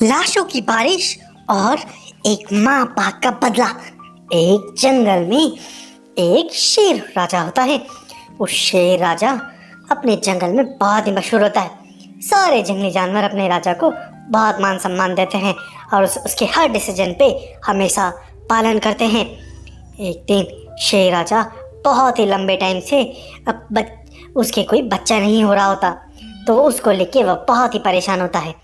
लाशों की बारिश और एक माँ बाप का बदला। एक जंगल में एक शेर राजा होता है। वो शेर राजा अपने जंगल में बहुत ही मशहूर होता है। सारे जंगली जानवर अपने राजा को बहुत मान सम्मान देते हैं और उसके हर डिसीजन पे हमेशा पालन करते हैं। एक दिन शेर राजा बहुत ही लंबे टाइम से उसके कोई बच्चा नहीं हो रहा होता, तो उसको लेके वह बहुत ही परेशान होता है।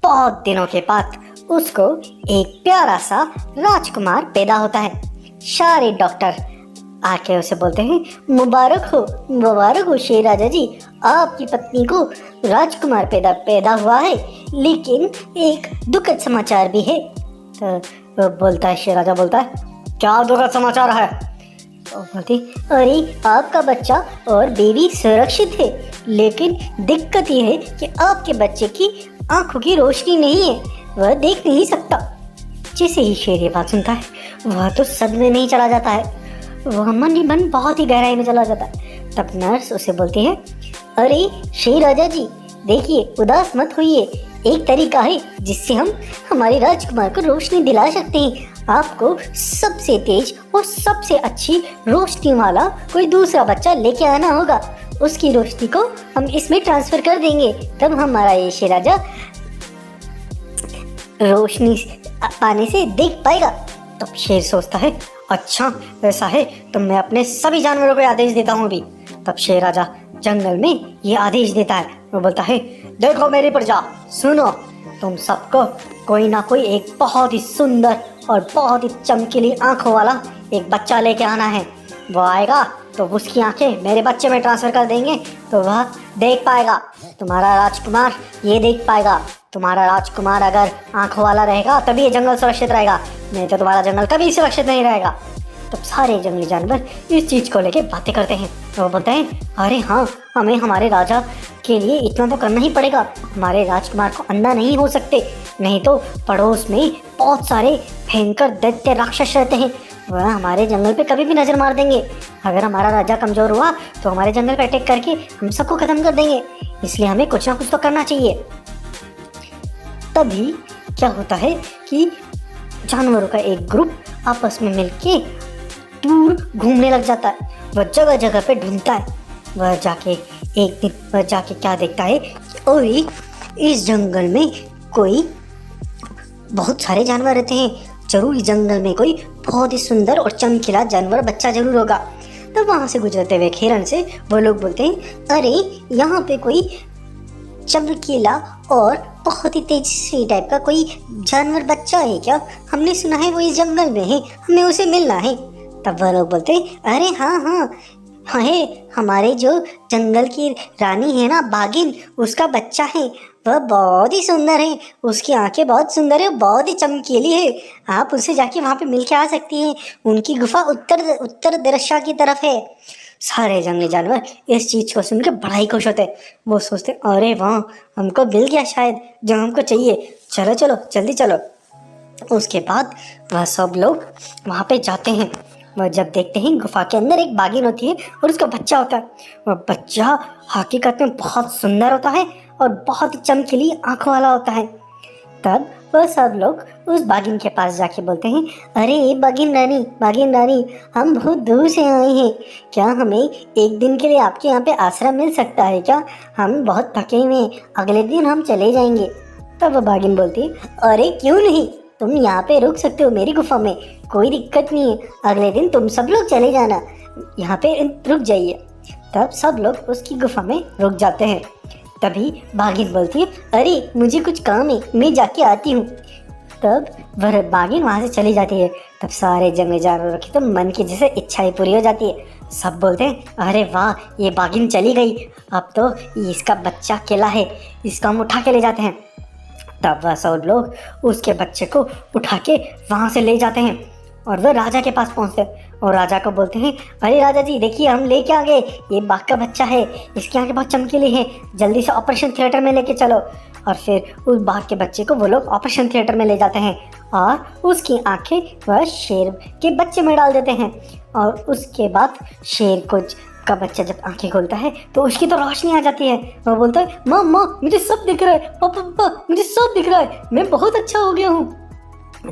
बहुत दिनों के बाद उसको एक प्यारा सा राजकुमार पैदा होता है। सारे डॉक्टर आके उसे बोलते हैं, मुबारक हो शेर राजा जी, आपकी पत्नी को राजकुमार पैदा हुआ है, लेकिन एक दुखद समाचार भी है। तो बोलता है, शेर राजा बोलता है, क्या दुखद समाचार है? तो बोलती, अरे आपका बच्चा और बेबी सुरक्षित है, लेकिन दिक्कत यह है कि आपके बच्चे की आंखों की रोशनी नहीं है, वह देख नहीं सकता। जैसे ही शेर ये बात सुनता है, वह तो सदमे में ही चला जाता है। वह मन ही मन बहुत ही गहराई में चला जाता है। तब नर्स उसे बोलती है, अरे शेर राजा जी, देखिए उदास मत होइए, एक तरीका है जिससे हम हमारे राजकुमार को रोशनी दिला सकते हैं। आपको सबसे तेज और सबसे अच्छी रोशनी वाला कोई दूसरा बच्चा लेके आना होगा। उसकी रोशनी को हम इसमें ट्रांसफर कर देंगे, तब हमारा ये शेर राजा रोशनी पाने से देख पाएगा। तब शेर सोचता है, अच्छा ऐसा है तो मैं अपने सभी जानवरों को आदेश देता हूँ अभी। तब शेर राजा जंगल में ये आदेश देता है। वो बोलता है, देखो मेरी प्रजा, सुनो, तुम सबको कोई ना कोई एक बहुत ही सुंदर और बहुत ही चमकीली आंखों वाला एक बच्चा लेके आना है। वो आएगा तो उसकी आंखें मेरे बच्चे में ट्रांसफर कर देंगे, तो वह देख पाएगा। तुम्हारा राजकुमार ये देख पाएगा। तुम्हारा राजकुमार अगर आंखों वाला रहेगा तभी ये जंगल सुरक्षित रहेगा, नहीं तो तुम्हारा जंगल कभी सुरक्षित नहीं रहेगा। तब सारे जंगली जानवर इस चीज़ को लेके बातें करते हैं। तो वो बोलते हैं, अरे हाँ, हमें हमारे राजा के लिए इतना तो करना ही पड़ेगा। हमारे राजकुमार को अंधा नहीं हो सकते, नहीं तो पड़ोस में बहुत सारे भयंकर दैत्य राक्षस रहते हैं, वह हमारे जंगल पे कभी भी नज़र मार देंगे। अगर हमारा राजा कमज़ोर हुआ तो हमारे जंगल पे अटैक करके हम सबको ख़त्म कर देंगे, इसलिए हमें कुछ ना कुछ तो करना चाहिए। तभी क्या होता है कि जानवरों का एक ग्रुप आपस में मिलके दूर घूमने लग जाता है। वह जगह जगह पे ढूंढता है। वह जाके क्या देखता है कि ओए, इस जंगल में कोई बहुत सारे जानवर रहते हैं, जरूर इस जंगल में कोई बहुत ही सुंदर और चमकीला जानवर बच्चा जरूर होगा। तो वहाँ से गुजरते हुए हिरन से वो लोग बोलते हैं, अरे यहाँ पे कोई चमकीला और बहुत ही तेजस्वी टाइप का कोई जानवर बच्चा है क्या? हमने सुना है वो इस जंगल में है, हमें उसे मिलना है। तब वह लोग बोलते हैं, अरे हाँ है, हमारे जो जंगल की रानी है ना बागिन, उसका बच्चा है, वह बहुत ही सुंदर है, उसकी आंखें बहुत सुंदर है, बहुत ही चमकीली है, आप उससे जाके वहाँ पे मिल के आ सकती हैं। उनकी गुफा उत्तर दिशा की तरफ है। सारे जंगली जानवर इस चीज़ को सुनकर बड़ा ही खुश होते हैं। वो सोचते, अरे वाह, हमको मिल गया शायद जो हमको चाहिए, चलो चलो जल्दी चलो। उसके बाद वह सब लोग वहाँ पे जाते हैं। वह जब देखते हैं गुफा के अंदर एक बागिन होती है और उसका बच्चा होता है। वह बच्चा हकीकत में बहुत सुंदर होता है और बहुत ही चमकीली आंखों वाला होता है। तब वह सब लोग उस बागिन के पास जाके बोलते हैं, अरे बागिन रानी, हम बहुत दूर से आए हैं, क्या हमें एक दिन के लिए आपके यहाँ पे आश्रय मिल सकता है क्या? हम बहुत थके हुए हैं, अगले दिन हम चले जाएंगे। तब वह बागिन बोलती है, अरे क्यों नहीं, तुम यहाँ पे रुक सकते हो मेरी गुफा में, कोई दिक्कत नहीं है, अगले दिन तुम सब लोग चले जाना, यहाँ पे रुक जाइए। तब सब लोग उसकी गुफा में रुक जाते हैं। तभी बागिन बोलती है, अरे मुझे कुछ काम है, मैं जाके आती हूँ। तब वह बागिन वहाँ से चली जाती है। तब सारे जंगली जानवरों की तो मन की जैसे इच्छाएं पूरी हो जाती है। सब बोलते हैं, अरे वाह, ये बागिन चली गई, अब तो इसका बच्चा अकेला है, इसको हम उठा के ले जाते हैं। तब वह सब लोग उसके बच्चे को उठा के वहाँ से ले जाते हैं और वह राजा के पास पहुँचते हैं और राजा को बोलते हैं, अरे राजा जी देखिए, हम लेके आ गए, ये बाघ का बच्चा है, इसकी आंखें बहुत चमकीली हैं, जल्दी से ऑपरेशन थिएटर में लेके चलो। और फिर उस बाघ के बच्चे को वो लोग ऑपरेशन थिएटर में ले जाते हैं और उसकी आंखें वह शेर के बच्चे में डाल देते हैं। और उसके बाद शेर को का बच्चा जब आंखें खोलता है तो उसकी तो रोशनी आ जाती है। वो बोलता है माँ माँ मुझे सब दिख रहा है, पापा पापा मुझे सब दिख रहा है, मैं बहुत अच्छा हो गया हूँ।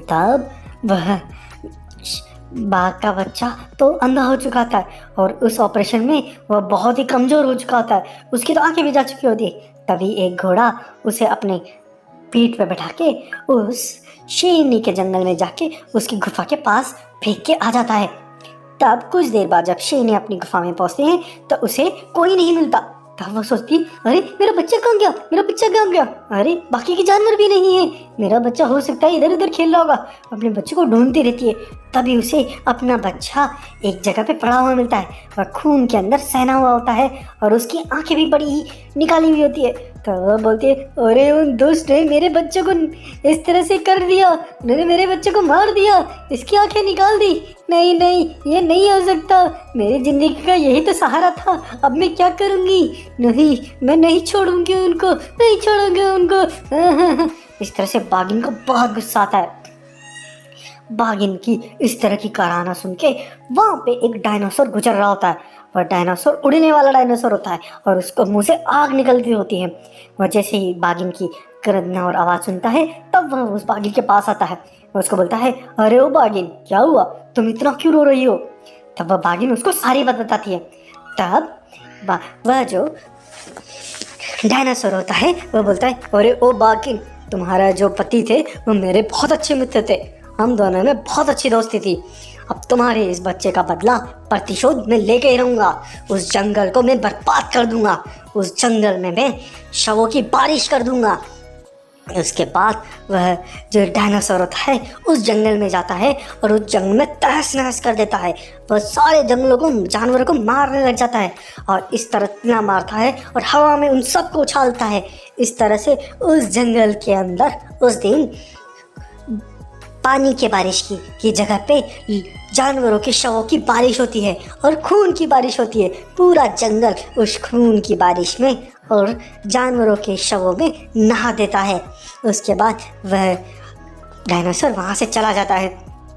तब वह बाघ का बच्चा तो अंधा हो चुका था और उस ऑपरेशन में वह बहुत ही कमज़ोर हो चुका होता है, उसकी तो आंखें भी जा चुकी होती है। तभी एक घोड़ा उसे अपने पीठ पे बैठा के उस शेरनी के जंगल में जाके उसकी गुफा के पास फेंक के आ जाता है। तब कुछ देर बाद जब शेरनी अपनी गुफा में पहुंचते हैं तो उसे कोई नहीं मिलता। तब वो सोचती अरे मेरा बच्चा कहाँ गया, मेरा बच्चा कहाँ गया, अरे बाकी के जानवर भी नहीं है, मेरा बच्चा हो सकता है इधर उधर खेल रहा होगा। अपने बच्चे को ढूंढती रहती है। तभी उसे अपना बच्चा एक जगह पे पड़ा हुआ मिलता है। वह खून के अंदर सहना हुआ होता है और उसकी आंखें भी बड़ी ही निकाली हुई होती है। तो वह बोलती है अरे उन दुष्ट ने मेरे बच्चे को इस तरह से कर दिया, उन्होंने मेरे बच्चे को मार दिया, इसकी आंखें निकाल दी। नहीं नहीं ये नहीं हो सकता, मेरी जिंदगी का यही तो सहारा था, अब मैं क्या करूँगी, नहीं मैं नहीं छोड़ूंगी उनको, नहीं छोड़ूंगी उनको। इस तरह से बाघिन को बहुत गुस्सा आता है। बाघिन की इस तरह की कराहना सुन के वहाँ पे एक डायनासोर गुजर रहा होता है। वह डायनासोर उड़ने वाला डायनासोर होता है और उसको मुंह से आग निकलती होती है। वह जैसे ही बाघिन की करना और आवाज़ सुनता है तब वह उस बाघिन के पास आता है। वह उसको बोलता है अरे ओ बाघिन क्या हुआ, तुम इतना क्यों रो रही हो। तब वह बाघिन उसको सारी बात बताती है। तब वह जो डायनासोर होता है वह बोलता है अरे ओ बाघिन, तुम्हारा जो पति थे वो मेरे बहुत अच्छे मित्र थे, हम दोनों में बहुत अच्छी दोस्ती थी। अब तुम्हारे इस बच्चे का बदला प्रतिशोध मैं लेके ही रहूँगा। उस जंगल को मैं बर्बाद कर दूंगा, उस जंगल में मैं शवों की बारिश कर दूंगा। उसके बाद वह जो डायनासोर होता है उस जंगल में जाता है और उस जंगल में तहस नहस कर देता है। वह सारे जंगलों को जानवरों को मारने लग जाता है और इस तरह इतना मारता है और हवा में उन सबको उछालता है। इस तरह से उस जंगल के अंदर उस दिन पानी के बारिश की जगह पे जानवरों के शवों की बारिश होती है और खून की बारिश होती है। पूरा जंगल उस खून की बारिश में और जानवरों के शवों में नहा देता है। उसके बाद वह डायनासोर वहाँ से चला जाता है।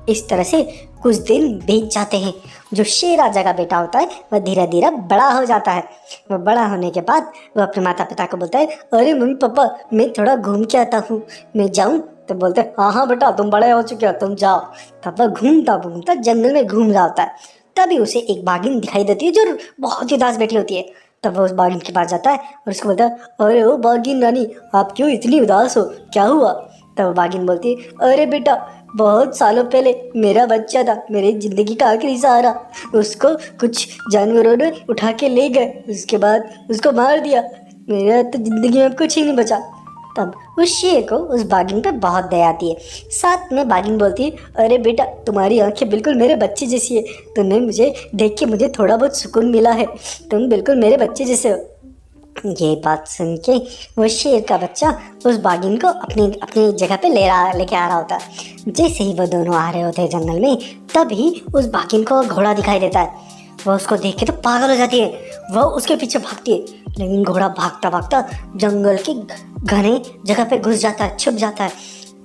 इस तरह से कुछ दिन बीत जाते हैं। जो शेर राजा का बेटा होता है वह धीरे धीरे बड़ा हो जाता है। वह बड़ा होने के बाद वह अपने माता पिता को बोलता है अरे मम्मी पापा मैं थोड़ा घूम के आता हूँ, मैं जाऊँ। तो बोलते हैं हाँ हाँ बेटा तुम बड़े हो चुके हो, तुम जाओ। तब वह घूमता घूमता जंगल में घूम रहा होता है। तभी उसे एक बाघिन दिखाई देती है जो बहुत ही उदास बैठी होती है। तब वह उस बाघिन के पास जाता है और उसको बोलता है अरे ओ बाघिन रानी आप क्यों इतनी उदास हो, क्या हुआ। तब बाघिन बोलती है अरे बेटा बहुत सालों पहले मेरा बच्चा था, मेरी ज़िंदगी का आखिरी सहारा, उसको कुछ जानवरों ने उठा के ले गए, उसके बाद उसको मार दिया, मेरा तो ज़िंदगी में कुछ ही नहीं बचा। तब उस शेर को उस बाघिन पे बहुत दया आती है। साथ में बाघिन बोलती है अरे बेटा तुम्हारी आंखें बिल्कुल मेरे बच्चे जैसी है, तुमने मुझे देख के मुझे थोड़ा बहुत सुकून मिला है, तुम बिल्कुल मेरे बच्चे जैसे हो। ये बात सुन के वो शेर का बच्चा उस बाघिन को अपनी जगह पे लेके आ रहा होता है। जैसे ही वो दोनों आ रहे होते हैं जंगल में तभी उस बाघिन को घोड़ा दिखाई देता है। वह उसको देख के तो पागल हो जाती है, वह उसके पीछे भागती है। लेकिन घोड़ा भागता भागता जंगल के घने जगह पे घुस जाता है, छुप जाता है।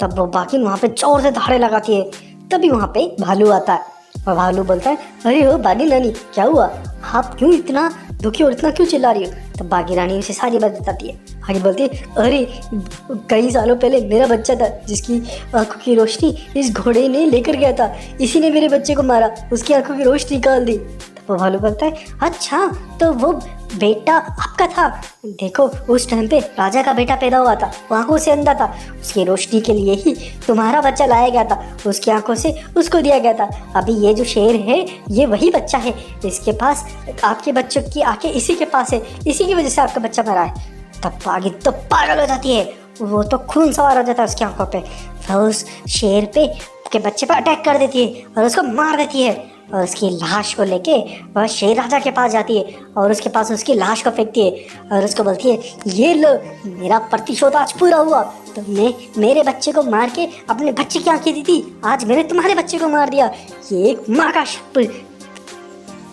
तब वो बाघिन वहाँ पे जोर से दहाड़े लगाती है। तभी वहाँ पे भालू आता है और भालू बोलता है अरे ओ बाघिन रानी क्या हुआ, आप क्यों इतना दुखी और इतना क्यों चिल्ला रही हो। तब बाघिन रानी उसे सारी बात बताती है। आगे बोलती है अरे कई सालों पहले मेरा बच्चा था जिसकी आंखों की रोशनी इस घोड़े ने लेकर गया था, इसी ने मेरे बच्चे को मारा, उसकी आंखों की रोशनी निकाल दी। तब वो भालू बोलता है अच्छा तो वो बेटा आपका था, देखो उस टाइम पे राजा का बेटा पैदा हुआ था, वो आंखों से अंधा था, उसकी रोशनी के लिए ही तुम्हारा बच्चा लाया गया था, उसकी आंखों से उसको दिया गया था। अभी ये जो शेर है ये वही बच्चा है, इसके पास आपके बच्चों की आंखें इसी के पास है, इसी की वजह से आपका बच्चा मरा है। तब आगे तो पागल हो जाती है, वो तो खून सवार हो जाता है उसकी आंखों पे। फिर उस शेर पे के बच्चे पर अटैक कर देती है और उसको मार देती है और उसकी लाश को लेके वह शेर राजा के पास जाती है और उसके पास उसकी लाश को फेंकती है और उसको बोलती है ये लो मेरा प्रतिशोध आज पूरा हुआ, तुमने मेरे बच्चे को मार के अपने बच्चे की आंखें दी थी, आज मैंने तुम्हारे बच्चे को मार दिया। ये एक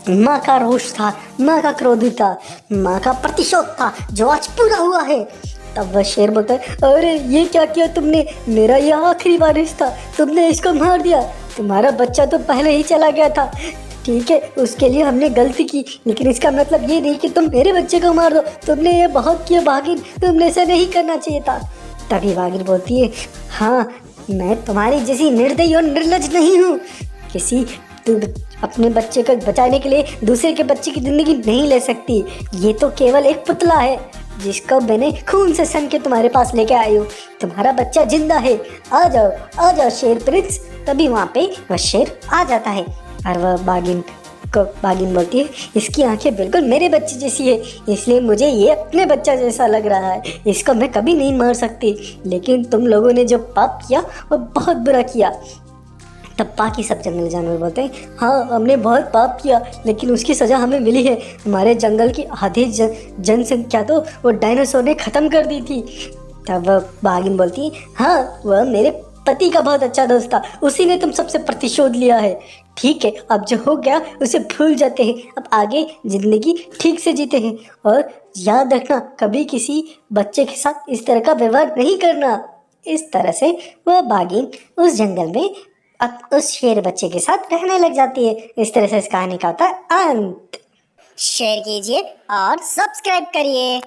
माँ का रोष था, माँ का क्रोध था, माँ का प्रतिशोध था जो आज पूरा हुआ है। तब वह शेर बोलता है अरे ये क्या किया तुमने, मेरा यह आखिरी वारिस था, तुमने इसको मार दिया, तुम्हारा बच्चा तो पहले ही चला गया था, ठीक है, उसके लिए हमने गलती की, लेकिन इसका मतलब ये नहीं कि तुम मेरे बच्चे को मार दो। तुमने ये बहुत किया बागिन, तुमने ऐसा नहीं करना चाहिए था। तभी बागिन बोलती है, हाँ मैं तुम्हारी जैसी निर्दयी और निर्लज नहीं हूँ। किसी तू अपने बच्चे को बचाने के लिए दूसरे के बच्चे की जिंदगी नहीं ले सकती। ये तो केवल एक पुतला है जिसको मैंने खून से सन के तुम्हारे पास लेके आई हूँ। तुम्हारा बच्चा जिंदा है, आ जाओ शेर प्रिंस। तभी वहाँ पे वह शेर आ जाता है और वह बागिन बोलती है, इसकी आंखें बिल्कुल मेरे बच्चे जैसी है, इसलिए मुझे ये अपने बच्चा जैसा लग रहा है। इसको मैं कभी नहीं मार सकती, लेकिन तुम लोगों ने जो पाप किया वो बहुत बुरा किया। तब बाकी सब जंगली जानवर बोलते हैं, हाँ हमने बहुत पाप किया, लेकिन उसकी सज़ा हमें मिली है। हमारे जंगल की आधी जनसंख्या तो वो डायनासोर ने ख़त्म कर दी थी। तब वह बागिन बोलती है, हाँ वह मेरे पति का बहुत अच्छा दोस्त था, उसी ने तुम सबसे प्रतिशोध लिया है। ठीक है, अब जो हो गया उसे भूल जाते हैं, अब आगे ज़िंदगी ठीक से जीते हैं। और याद रखना, कभी किसी बच्चे के साथ इस तरह का व्यवहार नहीं करना। इस तरह से वह बागिन उस जंगल में उस शेर बच्चे के साथ रहने लग जाती है। इस तरह से इस कहानी का होता है अंत। शेयर कीजिए और सब्सक्राइब करिए।